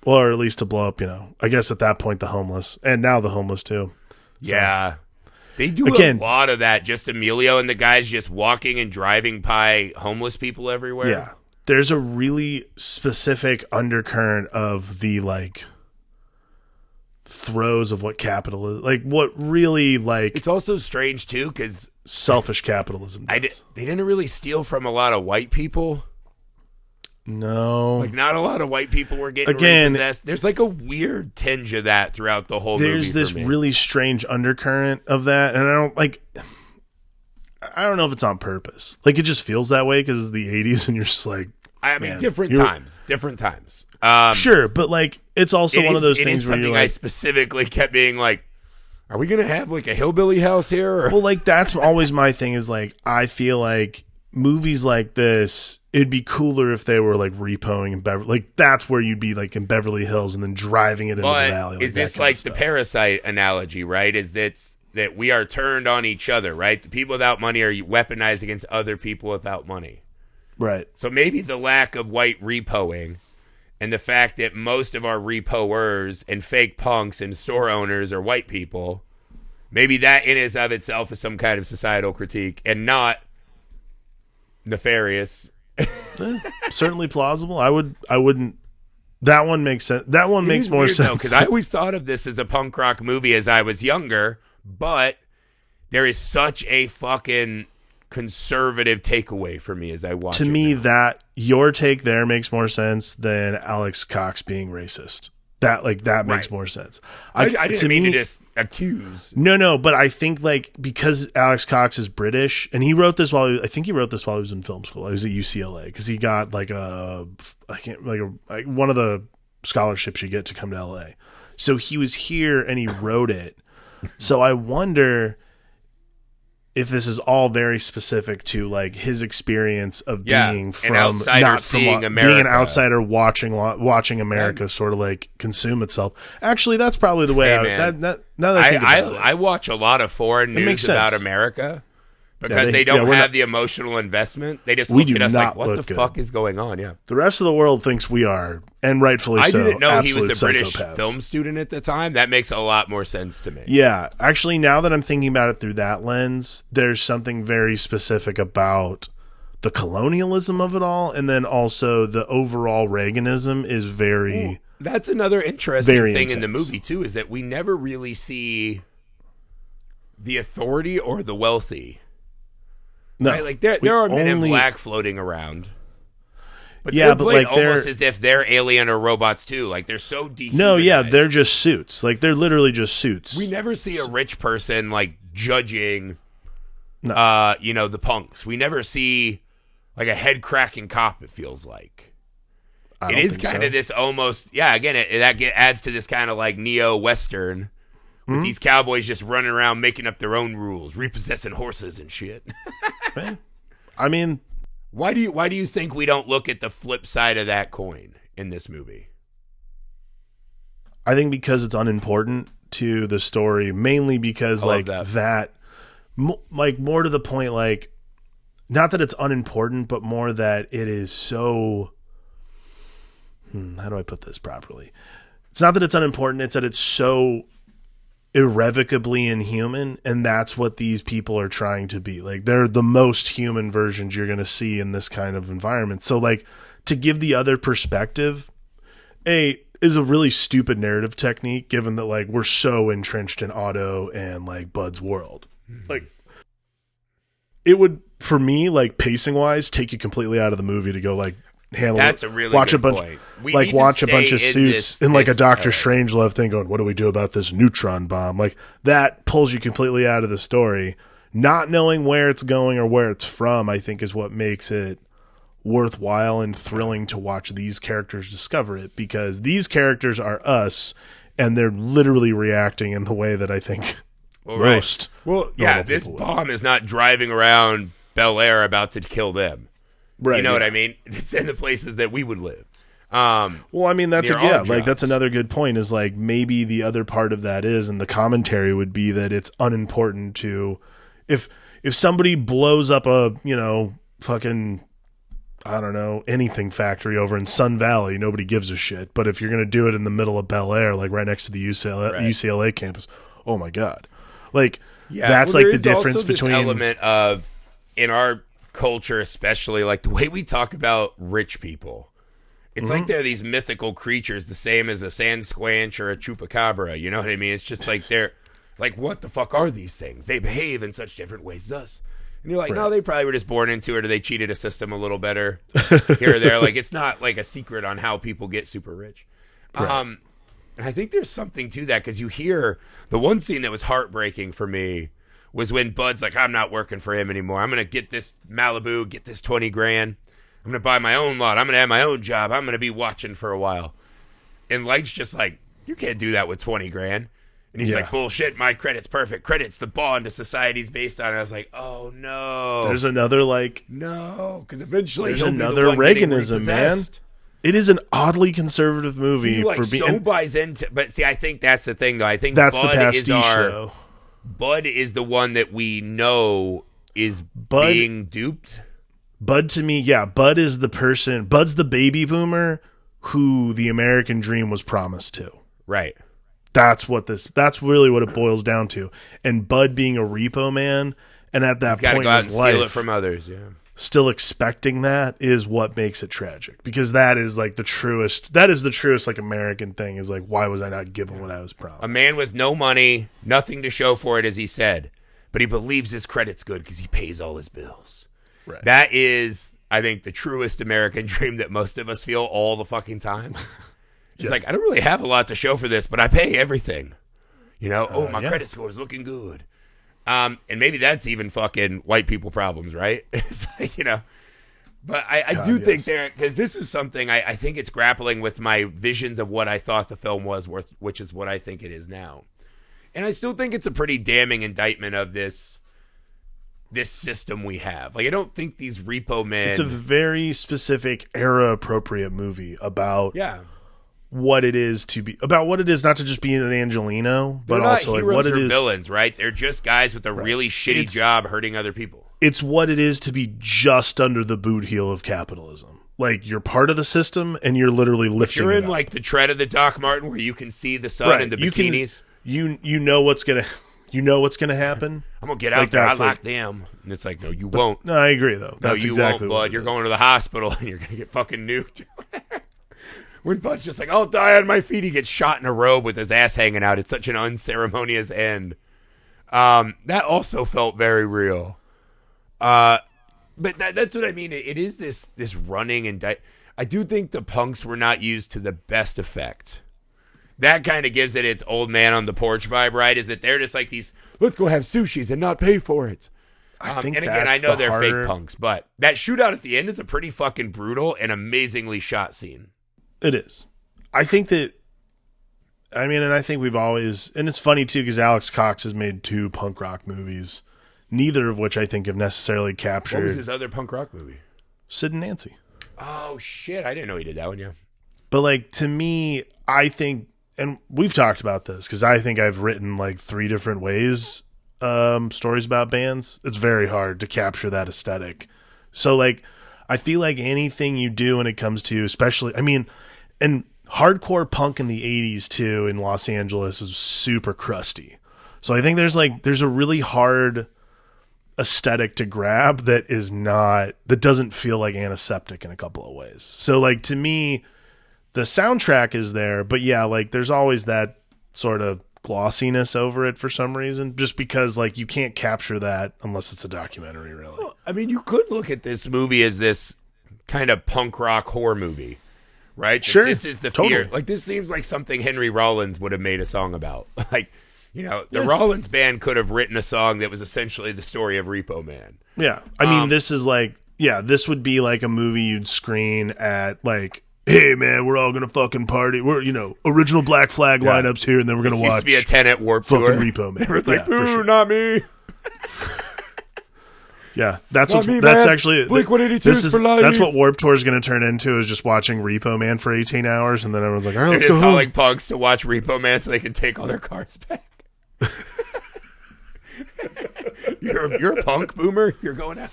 Well, or at least to blow up, I guess at that point the homeless. And now the homeless too. So, yeah. They do a lot of that. Just Emilio and the guys just walking and driving by homeless people everywhere. Yeah. There's a really specific undercurrent of the, like, throes of what capitalism, like, what really, like... It's also strange, too, because... selfish capitalism does. They didn't really steal from a lot of white people. No. Like, not a lot of white people were getting repossessed. There's, like, a weird tinge of that throughout the whole movie. There's this really strange undercurrent of that, and I don't know if it's on purpose. Like, it just feels that way because it's the 80s, and you're just like... I mean, different times. Sure, but, like, it's also one of those things where you're like... I specifically kept being like, are we going to have, like, a hillbilly house here? Or? Well, like, that's always my thing is, like, I feel like movies like this, it'd be cooler if they were, like, repoing in Beverly... Like, that's where you'd be, like, in Beverly Hills and then driving it into the valley. Like, is this like the Parasite analogy, right? Is that we are turned on each other, right? The people without money are weaponized against other people without money. Right. So maybe the lack of white repoing and the fact that most of our repoers and fake punks and store owners are white people, maybe that in and of itself is some kind of societal critique and not nefarious. Certainly plausible. I wouldn't. That one makes sense. That one makes more sense. Because I always thought of this as a punk rock movie as I was younger, but there is such a fucking conservative takeaway for me as I watch it. To me, now. that your take there makes more sense than Alex Cox being racist. That makes more sense. I didn't mean to just accuse. No, but I think like because Alex Cox is British and he wrote this I think he wrote this while he was in film school. He was at UCLA because he got like one of the scholarships you get to come to LA. So he was here and he wrote it. So I wonder if this is all very specific to like his experience of being from an outsider seeing America, being an outsider watching America sort of like consume itself. Actually, that's probably the way I watch a lot of foreign news about America because they don't have the emotional investment. They just look at us like, what the fuck is going on? Yeah. The rest of the world thinks we are, and rightfully so. I didn't know he was a British psychopaths. film student at the time. That makes a lot more sense to me. Yeah. Actually, now that I'm thinking about it through that lens, there's something very specific about the colonialism of it all, and then also the overall Reaganism is very... Ooh, that's another interesting thing intense. In the movie, too, is that we never really see the authority or the wealthy. No, right? Like there are men in black floating around. But yeah, but like almost as if they're alien or robots too. Like they're so dehumanized. No, yeah, they're just suits. Like they're literally just suits. We never see a rich person like judging the punks. We never see like a head cracking cop, it feels like. It is kind of this almost again, adds to this kind of like neo-Western with these cowboys just running around making up their own rules, repossessing horses and shit. I mean, why do you think we don't look at the flip side of that coin in this movie? I think because it's unimportant to the story, mainly because more to the point, like not that it's unimportant, but more that it is so. How do I put this properly? It's not that it's unimportant; it's that it's so irrevocably inhuman, and that's what these people are trying to be. Like they're the most human versions you're going to see in this kind of environment. So like to give the other perspective is a really stupid narrative technique, given that like we're so entrenched in Otto and like Bud's world. Like it would, for me, like pacing wise, take you completely out of the movie to go like handle That's it. a really watch good a bunch point. watch a bunch of suits in like a Doctor Strangelove thing going, what do we do about this neutron bomb? Like that pulls you completely out of the story. Not knowing where it's going or where it's from, I think, is what makes it worthwhile and thrilling to watch these characters discover it, because these characters are us and they're literally reacting in the way that I think most. Well, yeah, this bomb is not driving around Bel Air about to kill them. Right, you know what I mean? It's in the places that we would live. Well, I mean, that's that's another good point, is like maybe the other part of that is, and the commentary would be that it's unimportant to, if somebody blows up a, fucking, I don't know, anything factory over in Sun Valley, nobody gives a shit. But if you're going to do it in the middle of Bel Air, like right next to the UCLA campus, oh my God. Like, that's like the difference between this element of, in our culture especially, like the way we talk about rich people, it's like they're these mythical creatures, the same as a sand squanch or a chupacabra, you know what I mean? It's just like they're like, what the fuck are these things? They behave in such different ways as us. And you're like, no, they probably were just born into it, or they cheated a system a little better here or there. Like, it's not like a secret on how people get super rich. And I think there's something to that, because you hear the one scene that was heartbreaking for me was when Bud's like, I'm not working for him anymore. I'm going to get this Malibu, get this 20 grand. I'm going to buy my own lot. I'm going to have my own job. I'm going to be watching for a while. And Light's just like, you can't do that with 20 grand. And he's like, bullshit, my credit's perfect. Credit's the bond of society's based on it. I was like, oh, no. There's another, like... No, because eventually there's another Reaganism, man. It is an oddly conservative movie. He like so buys into... But see, I think that's the thing, though. I think that's Bud the pastiche show. Bud is the one that we know is being duped. Bud, to me, Bud is the person. Bud's the baby boomer who the American dream was promised to. Right. That's really what it boils down to. And Bud being a repo man, and at that point in his life, steal it from others. Yeah. still expecting that is what makes it tragic, because that is like the truest like American thing, is like, why was I not given what I was promised? A man with no money, nothing to show for it, as he said, but he believes his credit's good because he pays all his bills. Right. That is, I think, the truest American dream that most of us feel all the fucking time. It's like, I don't really have a lot to show for this, but I pay everything. You know, my credit score is looking good. And maybe that's even fucking white people problems, right? It's like, you know, but I do think there, because this is something I think it's grappling with my visions of what I thought the film was worth, which is what I think it is now. And I still think it's a pretty damning indictment of this system we have. Like, I don't think these Repo Men. It's a very specific era appropriate movie about what it is to be, about what it is not to just be an Angelino, but also like what it is. Villains, right? They're just guys with a really shitty job hurting other people. It's what it is to be just under the boot heel of capitalism. Like, you're part of the system and you're literally lifting. You're in like the tread of the Doc Martin where you can see the sun and the bikinis. You know what's gonna happen. I'm gonna get out there. I like them, and it's like, no, you won't. No, I agree though. That's exactly won't, bud. You're going to the hospital and you're gonna get fucking nuked. When Bud's just like, I'll die on my feet, he gets shot in a robe with his ass hanging out. It's such an unceremonious end. That also felt very real. But that's what I mean. It is this running and I do think the punks were not used to the best effect. That kind of gives it its old man on the porch vibe, right? Is that they're just like these, let's go have sushis and not pay for it. And again, I know they're fake punks, but that shootout at the end is a pretty fucking brutal and amazingly shot scene. It is. I think that, I mean, and I think we've always, and it's funny too, because Alex Cox has made 2 punk rock movies, neither of which I think have necessarily captured. What was his other punk rock movie? Sid and Nancy. Oh, shit. I didn't know he did that one, yeah. But like, to me, I think, and we've talked about this, because I think I've written like 3 different ways stories about bands. It's very hard to capture that aesthetic. So like, I feel like anything you do when it comes to, especially, I mean, and hardcore punk in the 80s too in Los Angeles is super crusty. So I think there's a really hard aesthetic to grab that doesn't feel like antiseptic in a couple of ways. So like, to me, the soundtrack is there, but yeah, like there's always that sort of glossiness over it for some reason, just because like you can't capture that unless it's a documentary, really. Well, I mean, you could look at this movie as this kind of punk rock horror movie, right? Sure. This is the fear. Like, this seems like something Henry Rollins would have made a song about. Like, you know, the Rollins band could have written a song that was essentially the story of Repo Man. Yeah. I mean, this is like, this would be like a movie you'd screen at like, hey man, we're all gonna fucking party. We're, you know, original Black Flag lineups here, and then we're gonna watch. Used to be a 10 at Warped Tour. Repo Man. It's like, boo, not me. Yeah, that's not what. Me, that's man. actually Blink-182 is for life. That's what Warped Tour is going to turn into, is just watching Repo Man for 18 hours, and then everyone's like, all right, let's go home. Calling punks to watch Repo Man so they can take all their cars back. You're a punk boomer. You're going out.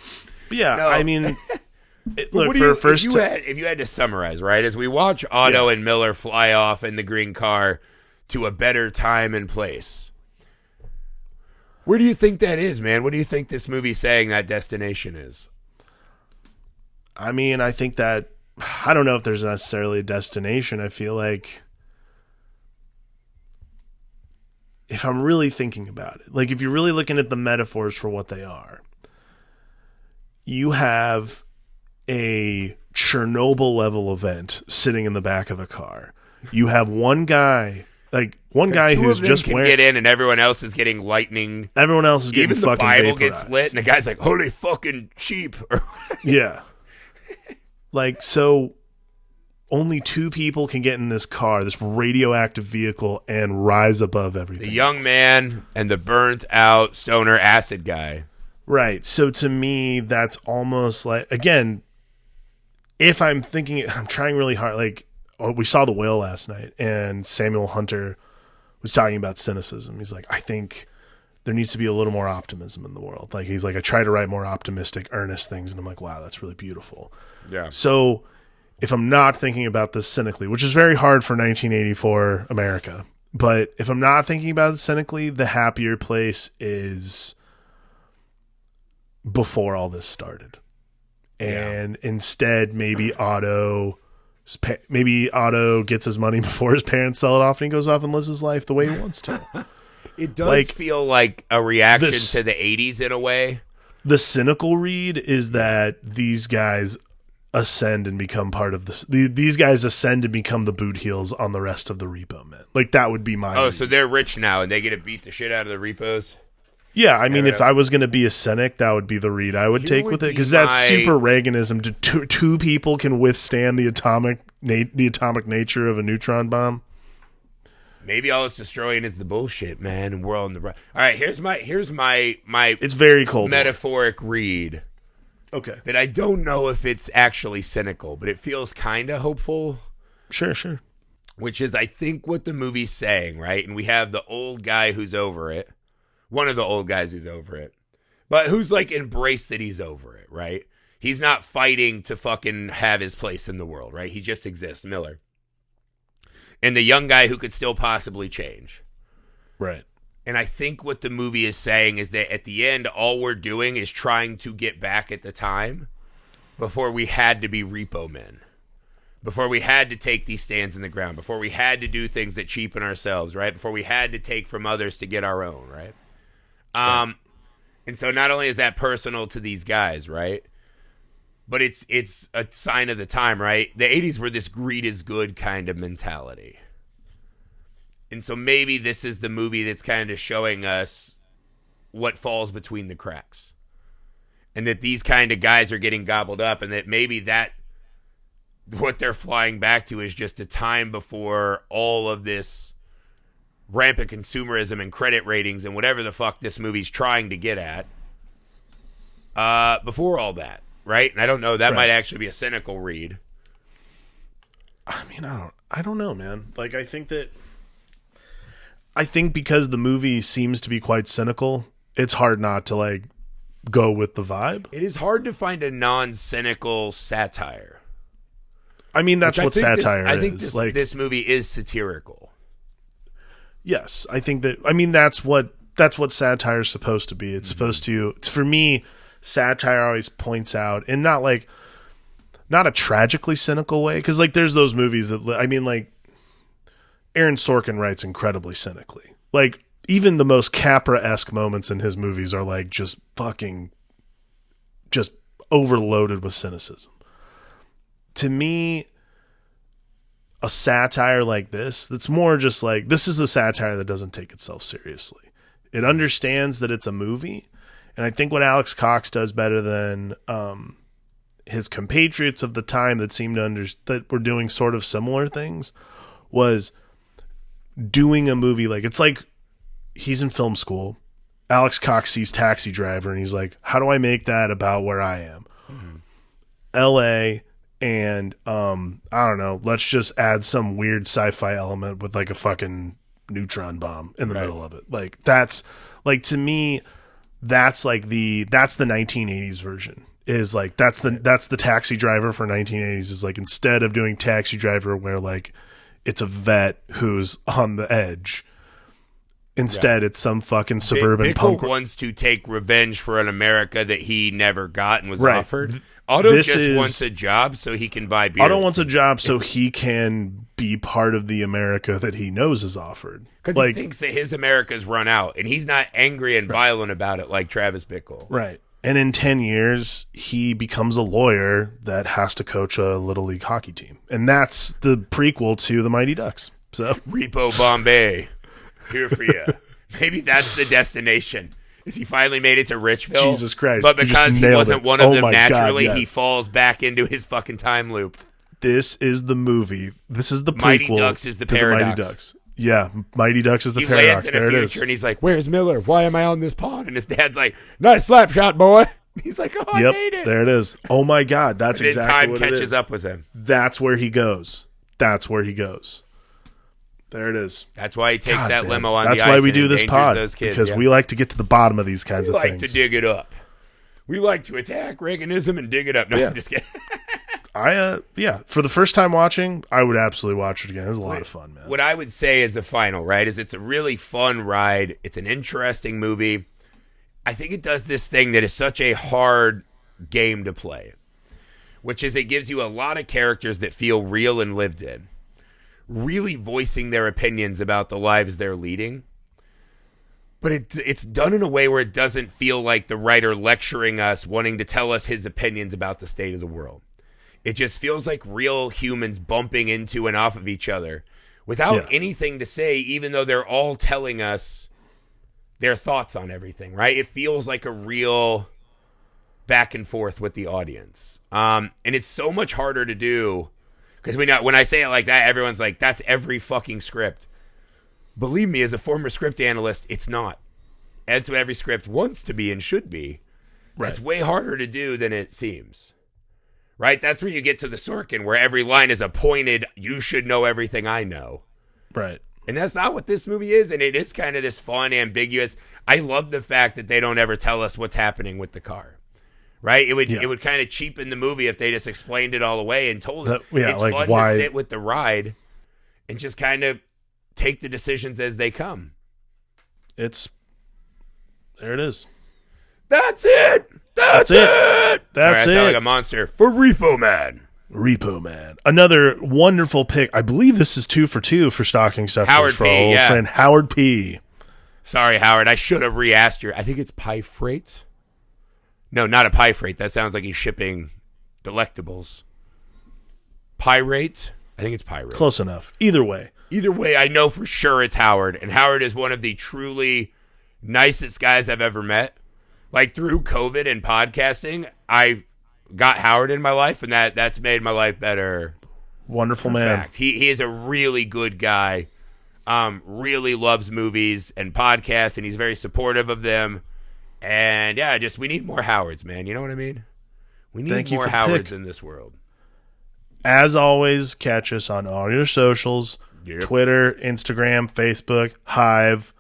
Yeah, no. I mean. Look, if you had to summarize, right, as we watch Otto and Miller fly off in the green car to a better time and place, where do you think that is, man? What do you think this movie's saying that destination is? I mean, I think that, I don't know if there's necessarily a destination. I feel like, if I'm really thinking about it, like if you're really looking at the metaphors for what they are, you have a Chernobyl level event sitting in the back of a car. You have one guy, who's just can get in, and everyone else is getting lightning. Everyone else is getting even fucking the Bible vaporized. Gets lit, and the guy's like, "Holy fucking sheep!" Yeah, like, so only 2 people can get in this car, this radioactive vehicle, and rise above everything. The young man and the burnt out stoner acid guy. Right. So to me, that's almost like, again, if I'm thinking, I'm trying really hard. Like, we saw The Whale last night, and Samuel Hunter was talking about cynicism. He's like, I think there needs to be a little more optimism in the world. Like, he's like, I try to write more optimistic, earnest things. And I'm like, wow, that's really beautiful. Yeah. So if I'm not thinking about this cynically, which is very hard for 1984 America, but if I'm not thinking about it cynically, the happier place is before all this started. and instead maybe Otto gets his money before his parents sell it off, and he goes off and lives his life the way he wants to. It does feel like a reaction to the 80s in a way. The cynical read is that these guys ascend and become part of this. These guys ascend and become the boot heels on the rest of the Repo Men. Like, that would be my read. So they're rich now and they get to beat the shit out of the repos? Yeah, I mean, if I was going to be a cynic, that would be the read I would take with it, because that's super Reaganism. Two people can withstand the atomic nature of a neutron bomb. Maybe all it's destroying is the bullshit, man, and we're on the right. All right, here's my It's very cold metaphoric read. Okay. That I don't know if it's actually cynical, but it feels kind of hopeful. Sure. Which is, I think, what the movie's saying, right? And we have the old guy who's over it. One of the old guys who's over it. But who's, like, embraced that he's over it, right? He's not fighting to fucking have his place in the world, right? He just exists, Miller. And the young guy who could still possibly change. Right. And I think what the movie is saying is that at the end, all we're doing is trying to get back at the time before we had to be Repo Men. Before we had to take these stands in the ground. Before we had to do things that cheapen ourselves, right? Before we had to take from others to get our own, right? Right. And so not only is that personal to these guys, right? But it's a sign of the time, right? The 80s were this greed is good kind of mentality. And so maybe this is the movie that's kind of showing us what falls between the cracks. And that these kind of guys are getting gobbled up, and that maybe that what they're flying back to is just a time before all of this rampant consumerism and credit ratings and whatever the fuck this movie's trying to get at. Before all that. Right? And I don't know. That might actually be a cynical read. I mean, I don't know, man. Like, I think because the movie seems to be quite cynical, it's hard not to, like, go with the vibe. It is hard to find a non-cynical satire. I mean, that's what satire is. I think this movie is satirical. Yes. I think that, I mean, that's what satire is supposed to be. It's supposed to, for me, satire always points out, and not a tragically cynical way, because like there's those movies that, I mean, like Aaron Sorkin writes incredibly cynically. Like even the most Capra-esque moments in his movies are like just overloaded with cynicism. To me, a satire like this, that's more just like, this is the satire that doesn't take itself seriously. It understands that it's a movie. And I think what Alex Cox does better than his compatriots of the time that seemed that were doing sort of similar things was doing a movie like, it's like he's in film school. Alex Cox sees Taxi Driver and he's like, how do I make that about where I am? Mm-hmm. LA, and I don't know, let's just add some weird sci-fi element with like a fucking neutron bomb in the middle of it. Like that's like, to me, that's the 1980s version. Is like that's the Taxi Driver for 1980s. Is like, instead of doing Taxi Driver where like it's a vet who's on the edge, instead it's some fucking suburban punk. Wants to take revenge for an America that he never got and was offered. Otto wants a job so he can buy beer. Otto wants a job so he can be part of the America that he knows is offered. Because he thinks that his America's run out, and he's not angry and violent about it like Travis Bickle. Right. And in 10 years, he becomes a lawyer that has to coach a Little League hockey team. And that's the prequel to the Mighty Ducks. So Repo Bombay, here for you. Maybe that's the destination. Is he finally made it to Richville? Jesus Christ. But because he wasn't one of them naturally, God, yes. He falls back into his fucking time loop. This is the movie. This is the prequel. Mighty Ducks is the paradox. Mighty Ducks. Yeah, Mighty Ducks is the paradox. He lands in there a it is. future, and he's like, "Where's Miller? Why am I on this pond?" And his dad's like, "Nice slap shot, boy." He's like, "Oh, I made it." There it is. Oh my God, that's and exactly time what it is. catches up with him. That's where he goes. That's where he goes. There it is. That's why he takes that limo on That's the ice. That's why we do this pod, those kids, because we like to get to the bottom of these kinds of things. We like to dig it up. We like to attack Reaganism and dig it up. No, I'm just kidding. For the first time watching, I would absolutely watch it again. It was a lot of fun, man. What I would say as a final, right, is it's a really fun ride. It's an interesting movie. I think it does this thing that is such a hard game to play. which is it gives you a lot of characters that feel real and lived in, really voicing their opinions about the lives they're leading. But it's done in a way where it doesn't feel like the writer lecturing us, wanting to tell us his opinions about the state of the world. It just feels like real humans bumping into and off of each other without anything to say, even though they're all telling us their thoughts on everything, right? It feels like a real back and forth with the audience. And it's so much harder to do because when I say it like that, everyone's like, that's every fucking script. Believe me, as a former script analyst, it's not. That's what every script wants to be and should be. Right. It's way harder to do than it seems. Right? That's where you get to the Sorkin, where every line is a pointed, you should know everything I know. Right. And that's not what this movie is, and it is kind of this fun, ambiguous. I love the fact that they don't ever tell us what's happening with the car. Right? It would kind of cheapen the movie if they just explained it all away and told it. It's like fun to sit with the ride and just kind of take the decisions as they come. There it is. That's it. That's it. That's it. I sound like a monster for Repo Man. Repo Man. Another wonderful pick. I believe this is 2 for 2 for stocking stuffers Howard for P, our old friend Howard P. Sorry, Howard. I should have re-asked you. I think it's Pie Freight. No, not a Pie Freight. That sounds like he's shipping delectables. Pirate? I think it's Pirate. Close enough. Either way, I know for sure it's Howard. And Howard is one of the truly nicest guys I've ever met. Like, through COVID and podcasting, I got Howard in my life, and that's made my life better. Wonderful man. Fact. He is a really good guy. Really loves movies and podcasts, and he's very supportive of them. And yeah, we need more Howards, man. You know what I mean? We need more Howards in this world. As always, catch us on all your socials. Yep. Twitter, Instagram, Facebook, Hive.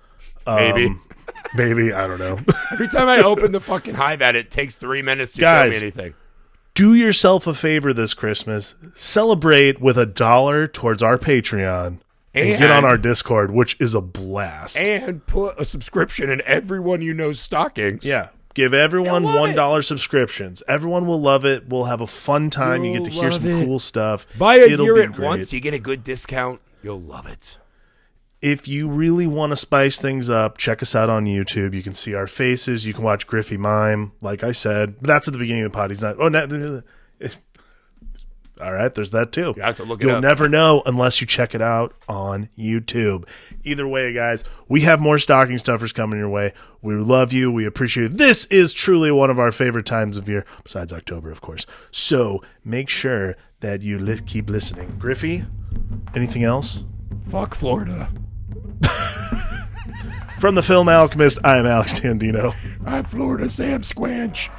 Maybe, I don't know. Every time I open the fucking Hive ad, it takes 3 minutes to show me anything. Do yourself a favor this Christmas. Celebrate with $1 towards our Patreon. And get on our Discord, which is a blast. And put a subscription in everyone you know's stockings. Yeah. Give everyone $1 subscriptions. Everyone will love it. We'll have a fun time. You get to hear some cool stuff. Buy a year at once. You get a good discount. You'll love it. If you really want to spice things up, check us out on YouTube. You can see our faces. You can watch Griffey mime, like I said. But that's at the beginning of the pod. He's not. Oh, no. All right, there's that too. You have to look it up. You'll never know unless you check it out on YouTube. Either way, guys, we have more stocking stuffers coming your way. We love you. We appreciate it. This is truly one of our favorite times of year, besides October, of course. So make sure that you keep listening. Griffey, anything else? Fuck Florida. From the film Alchemist, I am Alex Tandino. I'm Florida Sam Squanch.